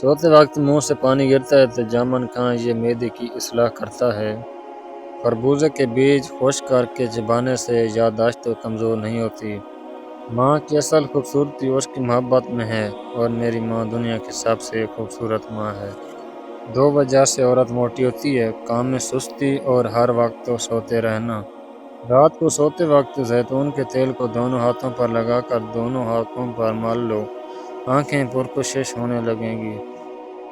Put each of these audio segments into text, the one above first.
سوتے وقت منہ سے پانی گرتا ہے تو جامن کھائیں، یہ معدے کی اصلاح کرتا ہے۔ خربوزے کے بیج خشک کر کے چبانے سے یادداشت کمزور نہیں ہوتی۔ ماں کی اصل خوبصورتی اس کی محبت میں ہے، اور میری ماں دنیا کی سب سے خوبصورت ماں ہے۔ 2 وجہ سے عورت موٹی ہوتی ہے: کام میں سستی اور ہر وقت سوتے رہنا۔ رات کو سوتے وقت زیتون کے تیل کو دونوں ہاتھوں پر لگا کر دونوں ہاتھوں پر مل لو، آنکھیں پرکشش ہونے لگیں گی۔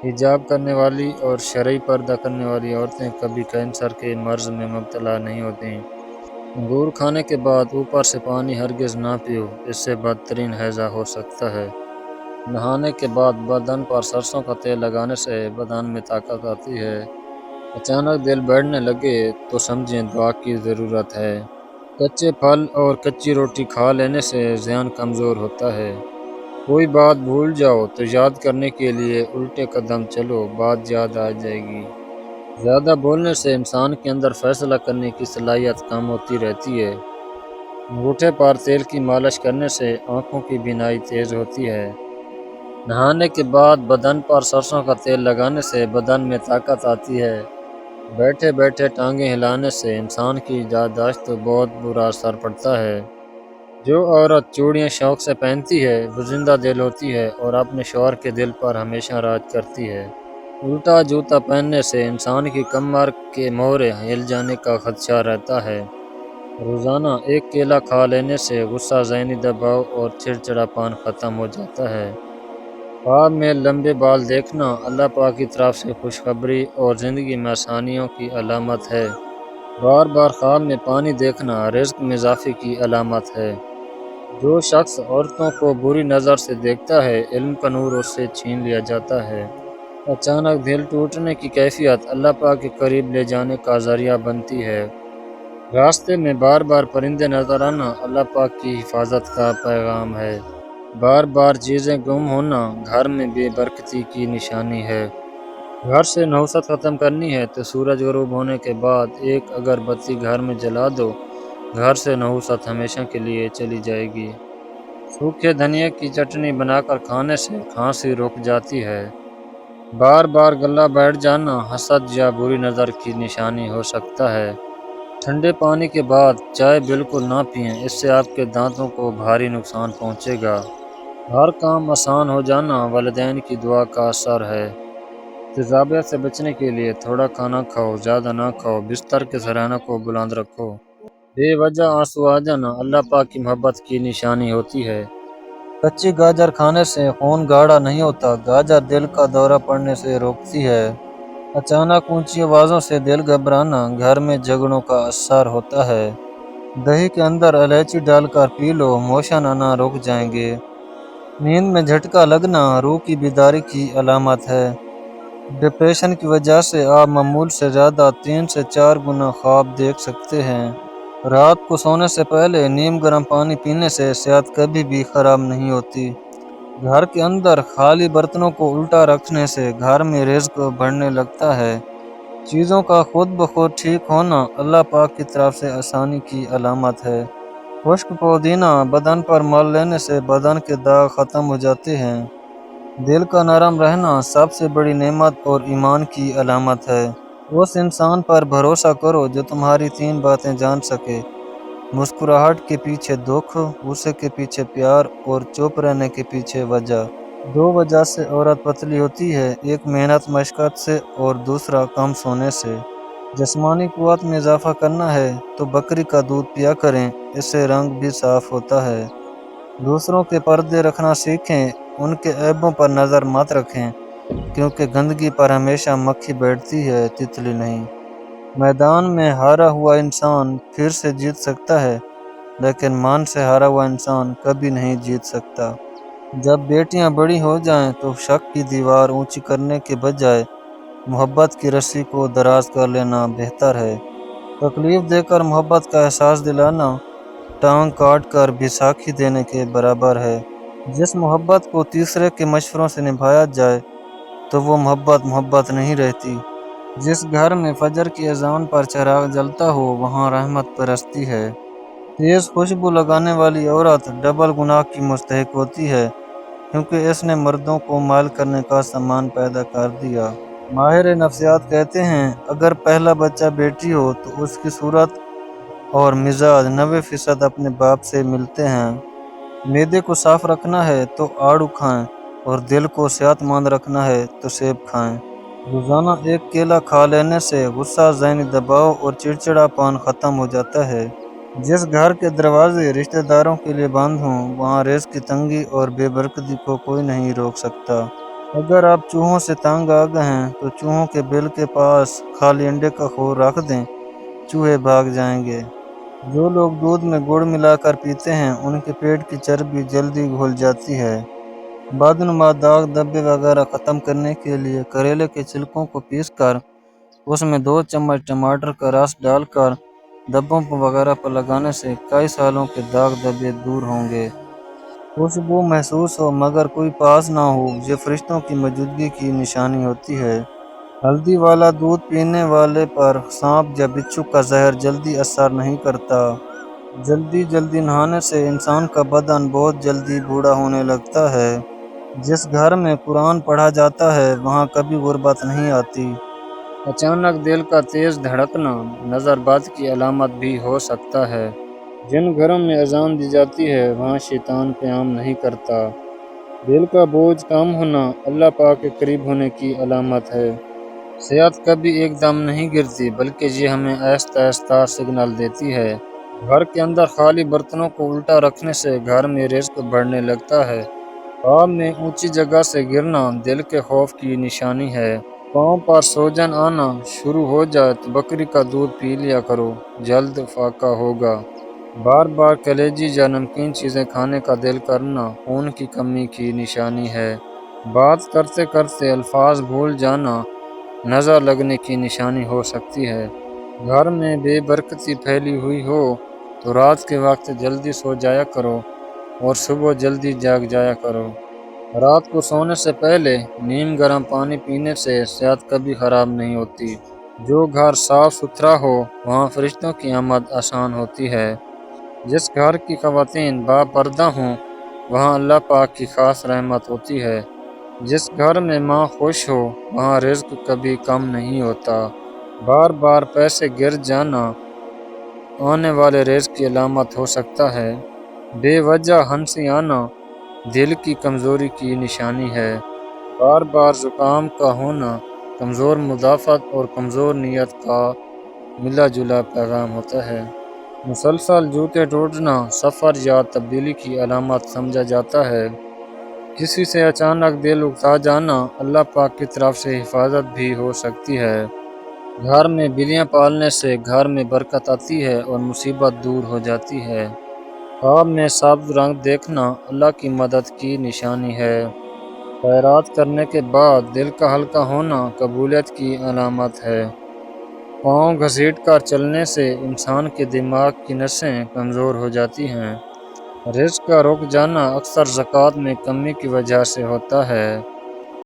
حجاب کرنے والی اور شرعی پردہ کرنے والی عورتیں کبھی کینسر کے مرض میں مبتلا نہیں ہوتیں۔ انگور کھانے کے بعد اوپر سے پانی ہرگز نہ پیو، اس سے بدترین ہیضہ ہو سکتا ہے۔ نہانے کے بعد بدن پر سرسوں کا تیل لگانے سے بدن میں طاقت آتی ہے۔ اچانک دل بیٹھنے لگے تو سمجھیں دعا کی ضرورت ہے۔ کچے پھل اور کچی روٹی کھا لینے سے ذہن کمزور ہوتا ہے۔ کوئی بات بھول جاؤ تو یاد کرنے کے لیے الٹے قدم چلو، بات یاد آ جائے گی۔ زیادہ بولنے سے انسان کے اندر فیصلہ کرنے کی صلاحیت کم ہوتی رہتی ہے۔ انگوٹھے پر تیل کی مالش کرنے سے آنکھوں کی بینائی تیز ہوتی ہے۔ نہانے کے بعد بدن پر سرسوں کا تیل لگانے سے بدن میں طاقت آتی ہے۔ بیٹھے بیٹھے ٹانگیں ہلانے سے انسان کی یادداشت پر بہت برا اثر پڑتا ہے۔ جو عورت چوڑیاں شوق سے پہنتی ہے وہ زندہ دل ہوتی ہے اور اپنے شوہر کے دل پر ہمیشہ راج کرتی ہے۔ الٹا جوتا پہننے سے انسان کی کمر کے موہرے ہل جانے کا خدشہ رہتا ہے۔ روزانہ ایک کیلا کھا لینے سے غصہ، ذہنی دباؤ اور چڑچڑاپن ختم ہو جاتا ہے۔ خواب میں لمبے بال دیکھنا اللہ پاک کی طرف سے خوشخبری اور زندگی میں آسانیوں کی علامت ہے۔ بار بار خواب میں پانی دیکھنا رزق میں اضافے کی علامت ہے۔ جو شخص عورتوں کو بری نظر سے دیکھتا ہے، علم کا نور اس سے چھین لیا جاتا ہے۔ اچانک دل ٹوٹنے کی کیفیت اللہ پاک کے قریب لے جانے کا ذریعہ بنتی ہے۔ راستے میں بار بار پرندے نظر آنا اللہ پاک کی حفاظت کا پیغام ہے۔ بار بار چیزیں گم ہونا گھر میں بے برکتی کی نشانی ہے۔ گھر سے نحوست ختم کرنی ہے تو سورج غروب ہونے کے بعد ایک اگربتی گھر میں جلا دو، گھر سے نحوست ہمیشہ کے لیے چلی جائے گی۔ سوکھے دھنیا کی چٹنی بنا کر کھانے سے کھانسی رک جاتی ہے۔ بار بار گلہ بیٹھ جانا حسد یا بری نظر کی نشانی ہو سکتا ہے۔ ٹھنڈے پانی کے بعد چائے بالکل نہ پئیں، اس سے آپ کے دانتوں کو بھاری نقصان پہنچے گا۔ ہر کام آسان ہو جانا والدین کی دعا کا اثر ہے۔ تیزابیت سے بچنے کے لیے تھوڑا کھانا کھاؤ، زیادہ نہ کھاؤ۔ بستر کے سرہانہ کو بلند رکھو۔ بے وجہ آنسو آ جانا اللہ پاک کی محبت کی نشانی ہوتی ہے۔ کچی گاجر کھانے سے خون گاڑھا نہیں ہوتا، گاجر دل کا دورہ پڑنے سے روکتی ہے۔ اچانک اونچی آوازوں سے دل گھبرانا گھر میں جھگڑوں کا اثر ہوتا ہے۔ دہی کے اندر الائچی ڈال کر پی لو، موشن آنا رک جائیں گے۔ نیند میں جھٹکا لگنا روح کی بیداری کی علامت ہے۔ ڈپریشن کی وجہ سے آپ معمول سے زیادہ 3 سے 4 گنا خواب دیکھ سکتے ہیں۔ رات کو سونے سے پہلے نیم گرم پانی پینے سے صحت کبھی بھی خراب نہیں ہوتی۔ گھر کے اندر خالی برتنوں کو الٹا رکھنے سے گھر میں رزق بڑھنے لگتا ہے۔ چیزوں کا خود بخود ٹھیک ہونا اللہ پاک کی طرف سے آسانی کی علامت ہے۔ خشک پودینہ بدن پر مل لینے سے بدن کے داغ ختم ہو جاتے ہیں۔ دل کا نرم رہنا سب سے بڑی نعمت اور ایمان کی علامت ہے۔ اس انسان پر بھروسہ کرو جو تمہاری 3 باتیں جان سکے: مسکراہٹ کے پیچھے دکھ، غصے کے پیچھے پیار اور چپ رہنے کے پیچھے وجہ۔ 2 وجہ سے عورت پتلی ہوتی ہے: ایک محنت مشقت سے اور دوسرا کم سونے سے۔ جسمانی قوت میں اضافہ کرنا ہے تو بکری کا دودھ پیا کریں، اس سے رنگ بھی صاف ہوتا ہے۔ دوسروں کے پردے رکھنا سیکھیں، ان کے عیبوں پر نظر مت رکھیں، کیونکہ گندگی پر ہمیشہ مکھی بیٹھتی ہے، تتلی نہیں۔ میدان میں ہارا ہوا انسان پھر سے جیت سکتا ہے، لیکن مان سے ہارا ہوا انسان کبھی نہیں جیت سکتا۔ جب بیٹیاں بڑی ہو جائیں تو شک کی دیوار اونچی کرنے کے بجائے محبت کی رسی کو دراز کر لینا بہتر ہے۔ تکلیف دے کر محبت کا احساس دلانا ٹانگ کاٹ کر بیساکھی دینے کے برابر ہے۔ جس محبت کو تیسرے کے مشوروں سے نبھایا جائے تو وہ محبت نہیں رہتی۔ جس گھر میں فجر کی اذان پر چراغ جلتا ہو وہاں رحمت برستی ہے۔ تیز خوشبو لگانے والی عورت ڈبل گناہ کی مستحق ہوتی ہے، کیونکہ اس نے مردوں کو مال کرنے کا سامان پیدا کر دیا۔ ماہر نفسیات کہتے ہیں اگر پہلا بچہ بیٹی ہو تو اس کی صورت اور مزاج 90% اپنے باپ سے ملتے ہیں۔ معدے کو صاف رکھنا ہے تو آڑو کھائیں اور دل کو صحت مند رکھنا ہے تو سیب کھائیں۔ روزانہ ایک کیلا کھا لینے سے غصہ، ذہنی دباؤ اور چڑچڑا پان ختم ہو جاتا ہے۔ جس گھر کے دروازے رشتہ داروں کے لیے بند ہوں وہاں رزق کی تنگی اور بے برکتی کو کوئی نہیں روک سکتا۔ اگر آپ چوہوں سے تنگ آ گئے ہیں تو چوہوں کے بل کے پاس خالی انڈے کا خور رکھ دیں، چوہے بھاگ جائیں گے۔ جو لوگ دودھ میں گڑ ملا کر پیتے ہیں ان کے پیٹ کی چربی جلدی گھل جاتی ہے۔ بدنما داغ دھبے وغیرہ ختم کرنے کے لیے کریلے کے چھلکوں کو پیس کر اس میں 2 چمچ ٹماٹر کا رس ڈال کر دھبوں وغیرہ پر لگانے سے کئی سالوں کے داغ دھبے دور ہوں گے۔ خوشبو محسوس ہو مگر کوئی پاس نہ ہو، یہ فرشتوں کی موجودگی کی نشانی ہوتی ہے۔ ہلدی والا دودھ پینے والے پر سانپ یا بچھو کا زہر جلدی اثر نہیں کرتا۔ جلدی نہانے سے انسان کا بدن بہت جلدی بوڑھا ہونے لگتا ہے۔ جس گھر میں قرآن پڑھا جاتا ہے وہاں کبھی غربت نہیں آتی۔ اچانک دل کا تیز دھڑکنا نظر بد کی علامت بھی ہو سکتا ہے۔ جن گھروں میں اذان دی جاتی ہے وہاں شیطان قیام نہیں کرتا۔ دل کا بوجھ کم ہونا اللہ پاک کے قریب ہونے کی علامت ہے۔ صحت کبھی ایک دم نہیں گرتی بلکہ یہ ہمیں آہستہ آہستہ سگنل دیتی ہے۔ گھر کے اندر خالی برتنوں کو الٹا رکھنے سے گھر میں رزق بڑھنے لگتا ہے۔ خواب میں اونچی جگہ سے گرنا دل کے خوف کی نشانی ہے۔ پاؤں پر سوجن آنا شروع ہو جائے تو بکری کا دودھ پی لیا کرو، جلد فاقہ ہوگا۔ بار بار کلیجی یا نمکین چیزیں کھانے کا دل کرنا خون کی کمی کی نشانی ہے۔ بات کرتے کرتے الفاظ بھول جانا نظر لگنے کی نشانی ہو سکتی ہے۔ گھر میں بے برکتی پھیلی ہوئی ہو تو رات کے وقت جلدی سو جایا کرو اور صبح جلدی جاگ جایا کرو۔ رات کو سونے سے پہلے نیم گرم پانی پینے سے صحت کبھی خراب نہیں ہوتی۔ جو گھر صاف ستھرا ہو وہاں فرشتوں کی آمد آسان ہوتی ہے۔ جس گھر کی خواتین با پردہ ہوں وہاں اللہ پاک کی خاص رحمت ہوتی ہے۔ جس گھر میں ماں خوش ہو وہاں رزق کبھی کم نہیں ہوتا۔ بار بار پیسے گر جانا آنے والے رزق کی علامت ہو سکتا ہے۔ بے وجہ ہنسی آنا دل کی کمزوری کی نشانی ہے۔ بار بار زکام کا ہونا کمزور مدافعت اور کمزور نیت کا ملا جلا پیغام ہوتا ہے۔ مسلسل جوتے ٹوٹنا سفر یا تبدیلی کی علامت سمجھا جاتا ہے۔ کسی سے اچانک دل اکتا جانا اللہ پاک کی طرف سے حفاظت بھی ہو سکتی ہے۔ گھر میں بلیاں پالنے سے گھر میں برکت آتی ہے اور مصیبت دور ہو جاتی ہے۔ خواب میں سبز رنگ دیکھنا اللہ کی مدد کی نشانی ہے۔ خیرات کرنے کے بعد دل کا ہلکا ہونا قبولیت کی علامت ہے۔ پاؤں گھسیٹ کر چلنے سے انسان کے دماغ کی نسیں کمزور ہو جاتی ہیں۔ رزق کا رک جانا اکثر زکوٰۃ میں کمی کی وجہ سے ہوتا ہے۔